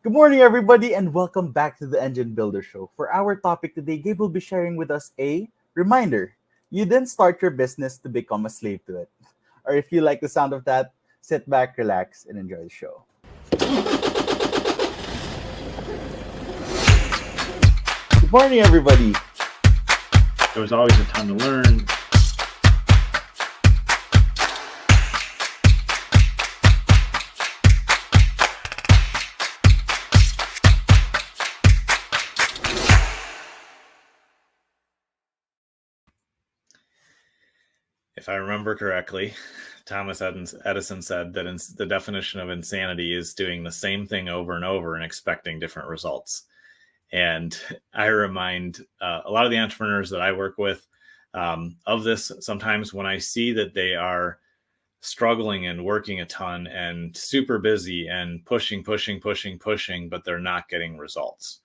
Good morning, everybody, and welcome back to the Engine Builder Show. For our topic today, Gabe will be sharing with us a reminder. You didn't start your business to become a slave to it. Or if you like the sound of that, sit back, relax, and enjoy the show. Good morning, everybody. There was always a ton to learn. If I remember correctly, Thomas Edison said that the definition of insanity is doing the same thing over and over and expecting different results. And I remind a lot of the entrepreneurs that I work with of this sometimes when I see that they are struggling and working a ton and super busy and pushing, but they're not getting results.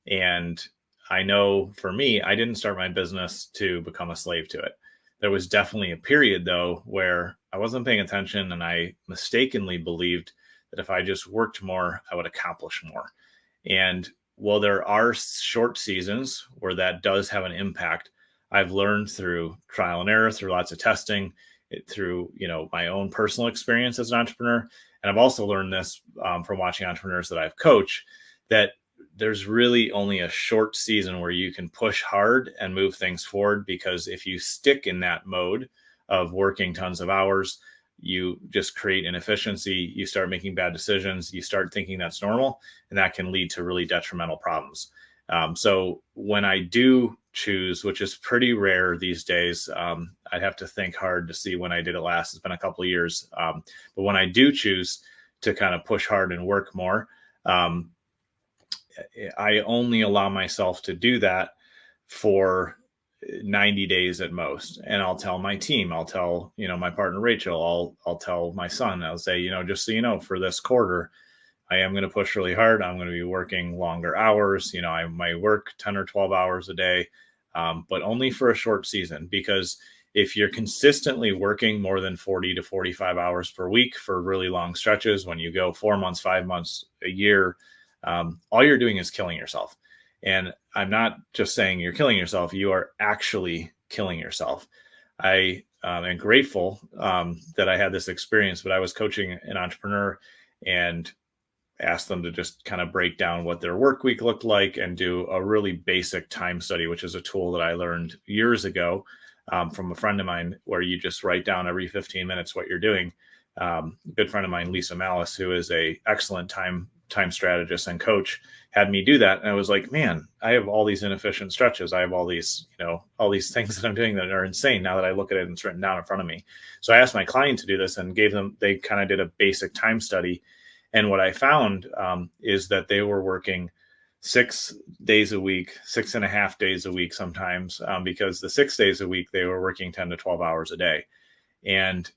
And I know for me, I didn't start my business to become a slave to it. There was definitely a period, though, where I wasn't paying attention and I mistakenly believed that if I just worked more, I would accomplish more. And while there are short seasons where that does have an impact, I've learned through trial and error, through lots of testing, through my own personal experience as an entrepreneur. And I've also learned this from watching entrepreneurs that I've coached, that there's really only a short season where you can push hard and move things forward, because if you stick in that mode of working tons of hours, you just create inefficiency, you start making bad decisions, you start thinking that's normal, and that can lead to really detrimental problems. So when I do choose, which is pretty rare these days, I'd have to think hard to see when I did it last. It's been a couple of years. But when I do choose to kind of push hard and work more, I only allow myself to do that for 90 days at most. And I'll tell my team, I'll tell, my partner, Rachel, I'll tell my son, I'll say, just so you know, for this quarter, I am going to push really hard. I'm going to be working longer hours. I might work 10 or 12 hours a day, but only for a short season, because if you're consistently working more than 40 to 45 hours per week for really long stretches, when you go 4 months, 5 months, a year, all you're doing is killing yourself. And I'm not just saying you're killing yourself, you are actually killing yourself. I am grateful that I had this experience, but I was coaching an entrepreneur and asked them to just kind of break down what their work week looked like and do a really basic time study, which is a tool that I learned years ago from a friend of mine, where you just write down every 15 minutes what you're doing. A good friend of mine, Lisa Malice, who is a excellent time strategist and coach, had me do that. And I was like, man, I have all these inefficient stretches. I have all these, all these things that I'm doing that are insane now that I look at it and it's written down in front of me. So I asked my client to do this and they kind of did a basic time study. And what I found is that they were working 6 days a week, 6.5 days a week sometimes, because the 6 days a week, they were working 10 to 12 hours a day. And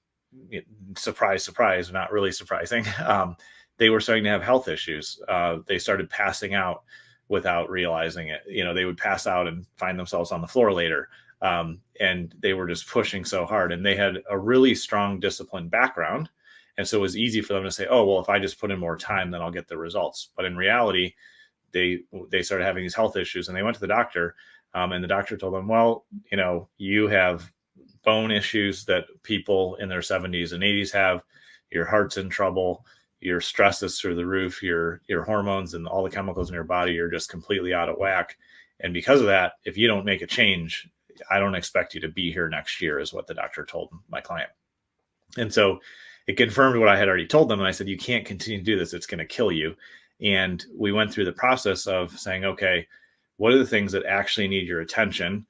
surprise, surprise, not really surprising. They were starting to have health issues. They started passing out without realizing it. They would pass out and find themselves on the floor later. And they were just pushing so hard, and they had a really strong discipline background. And so it was easy for them to say, oh, well, if I just put in more time, then I'll get the results. But in reality, they started having these health issues, and they went to the doctor, and the doctor told them, well, you have bone issues that people in their 70s and 80s have. Your heart's in trouble. Your stress is through the roof. Your hormones and all the chemicals in your body are just completely out of whack. And because of that, if you don't make a change, I don't expect you to be here next year, is what the doctor told my client. And so it confirmed what I had already told them. And I said, you can't continue to do this. It's going to kill you. And we went through the process of saying, okay, what are the things that actually need your attention?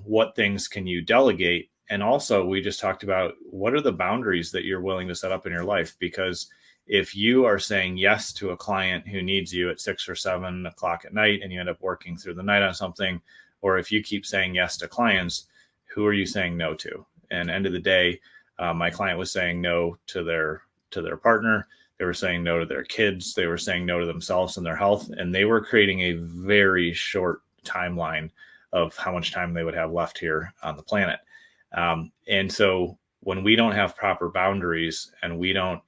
What things can you delegate? And also, we just talked about what are the boundaries that you're willing to set up in your life? Because if you are saying yes to a client who needs you at 6 or 7 o'clock at night and you end up working through the night on something, or if you keep saying yes to clients, who are you saying no to? And end of the day, my client was saying no to their partner. They were saying no to their kids. They were saying no to themselves and their health. And they were creating a very short timeline of how much time they would have left here on the planet. And so when we don't have proper boundaries and we don't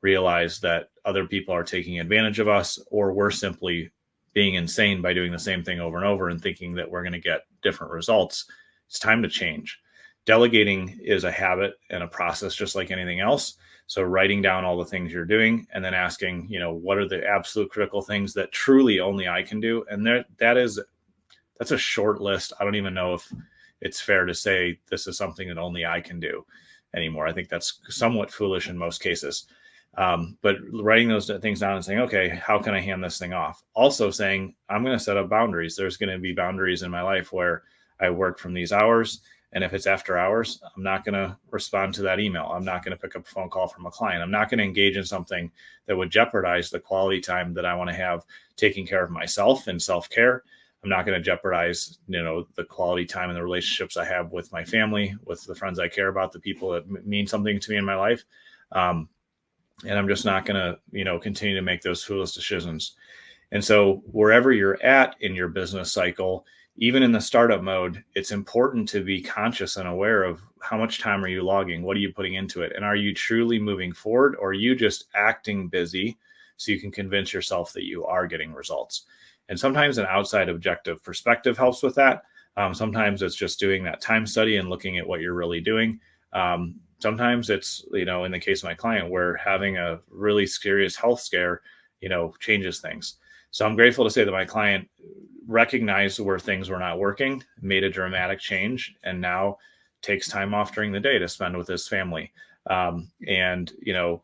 realize that other people are taking advantage of us, or we're simply being insane by doing the same thing over and over and thinking that we're going to get different results. It's time to change. Delegating is a habit and a process just like anything else. So writing down all the things you're doing and then asking, what are the absolute critical things that truly only I can do? And that's a short list. I don't even know if it's fair to say this is something that only I can do anymore. I think that's somewhat foolish in most cases. But writing those things down and saying, okay, how can I hand this thing off? Also saying, I'm going to set up boundaries. There's going to be boundaries in my life where I work from these hours. And if it's after hours, I'm not going to respond to that email. I'm not going to pick up a phone call from a client. I'm not going to engage in something that would jeopardize the quality time that I want to have taking care of myself and self-care. I'm not going to jeopardize, the quality time and the relationships I have with my family, with the friends I care about, the people that mean something to me in my life. And I'm just not going to, continue to make those foolish decisions. And so wherever you're at in your business cycle, even in the startup mode, it's important to be conscious and aware of how much time are you logging? What are you putting into it? And are you truly moving forward, or are you just acting busy so you can convince yourself that you are getting results? And sometimes an outside objective perspective helps with that. Sometimes it's just doing that time study and looking at what you're really doing. Sometimes it's, in the case of my client, where having a really serious health scare, changes things. So I'm grateful to say that my client recognized where things were not working, made a dramatic change, and now takes time off during the day to spend with his family. And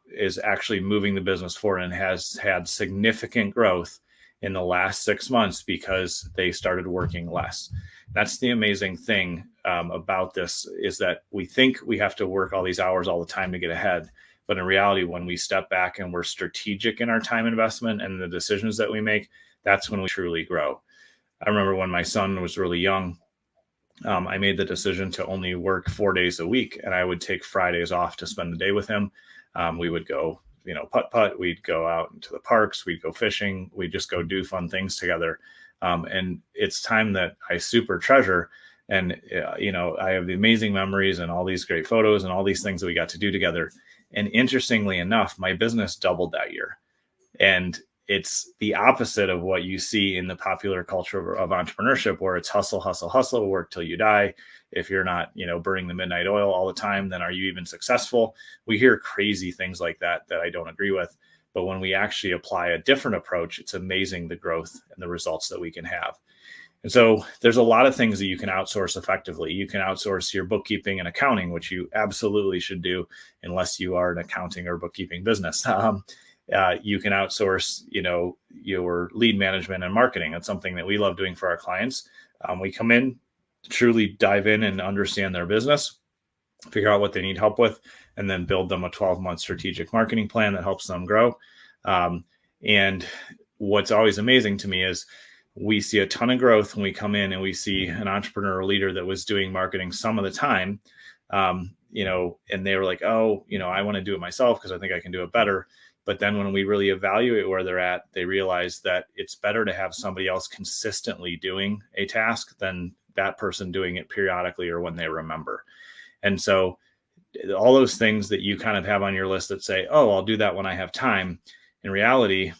is actually moving the business forward and has had significant growth in the last 6 months because they started working less. That's the amazing thing about this, is that we think we have to work all these hours all the time to get ahead. But in reality, when we step back and we're strategic in our time investment and the decisions that we make, that's when we truly grow. I remember when my son was really young, I made the decision to only work 4 days a week, and I would take Fridays off to spend the day with him. We would go, putt-putt. We'd go out into the parks. We'd go fishing. We'd just go do fun things together. And it's time that I super treasure. And, I have the amazing memories and all these great photos and all these things that we got to do together. And interestingly enough, my business doubled that year. And it's the opposite of what you see in the popular culture of entrepreneurship, where it's hustle, hustle, hustle, work till you die. If you're not, burning the midnight oil all the time, then are you even successful? We hear crazy things like that I don't agree with. But when we actually apply a different approach, it's amazing the growth and the results that we can have. And so there's a lot of things that you can outsource effectively. You can outsource your bookkeeping and accounting, which you absolutely should do unless you are an accounting or bookkeeping business. You can outsource, your lead management and marketing. That's something that we love doing for our clients. We come in, truly dive in and understand their business, figure out what they need help with, and then build them a 12-month strategic marketing plan that helps them grow. And what's always amazing to me is we see a ton of growth when we come in and we see an entrepreneur or leader that was doing marketing some of the time, and they were like, oh, I want to do it myself because I think I can do it better. But then when we really evaluate where they're at, they realize that it's better to have somebody else consistently doing a task than that person doing it periodically or when they remember. And so all those things that you kind of have on your list that say, oh, I'll do that when I have time. In reality,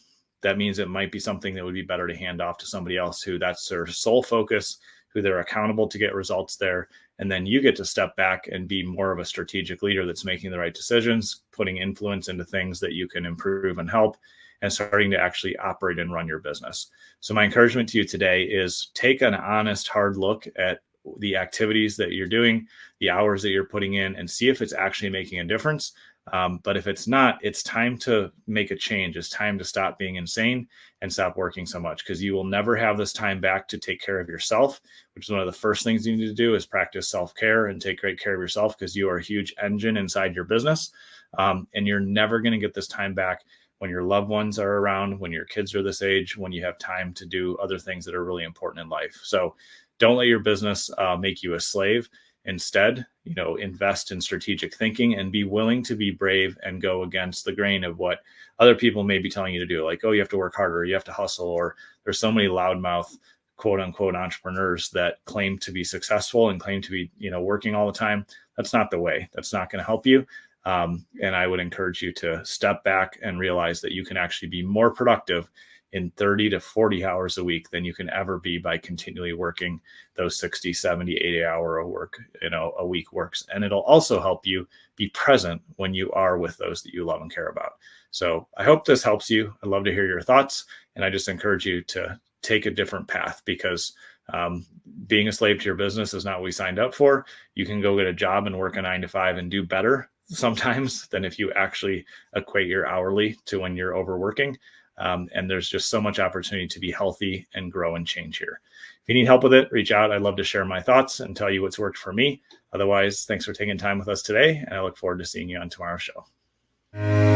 that means it might be something that would be better to hand off to somebody else who that's their sole focus, who they're accountable to get results there. And then you get to step back and be more of a strategic leader that's making the right decisions, putting influence into things that you can improve and help, and starting to actually operate and run your business. So my encouragement to you today is take an honest, hard look at the activities that you're doing, the hours that you're putting in, and see if it's actually making a difference. But if it's not, it's time to make a change. It's time to stop being insane and stop working so much, because you will never have this time back to take care of yourself, which is one of the first things you need to do is practice self-care and take great care of yourself, because you are a huge engine inside your business. And you're never going to get this time back when your loved ones are around, when your kids are this age, when you have time to do other things that are really important in life. So don't let your business make you a slave. Instead, invest in strategic thinking and be willing to be brave and go against the grain of what other people may be telling you to do. Like, oh, you have to work harder, you have to hustle, or there's so many loudmouth, quote unquote, entrepreneurs that claim to be successful and claim to be, working all the time. That's not the way. That's not going to help you. And I would encourage you to step back and realize that you can actually be more productive in 30 to 40 hours a week than you can ever be by continually working those 60, 70, 80-hour a week works. And it'll also help you be present when you are with those that you love and care about. So I hope this helps you. I'd love to hear your thoughts. And I just encourage you to take a different path, because being a slave to your business is not what we signed up for. You can go get a job and work a 9 to 5 and do better sometimes than if you actually equate your hourly to when you're overworking. And there's just so much opportunity to be healthy and grow and change here. If you need help with it, reach out. I'd love to share my thoughts and tell you what's worked for me. Otherwise, thanks for taking time with us today, and I look forward to seeing you on tomorrow's show.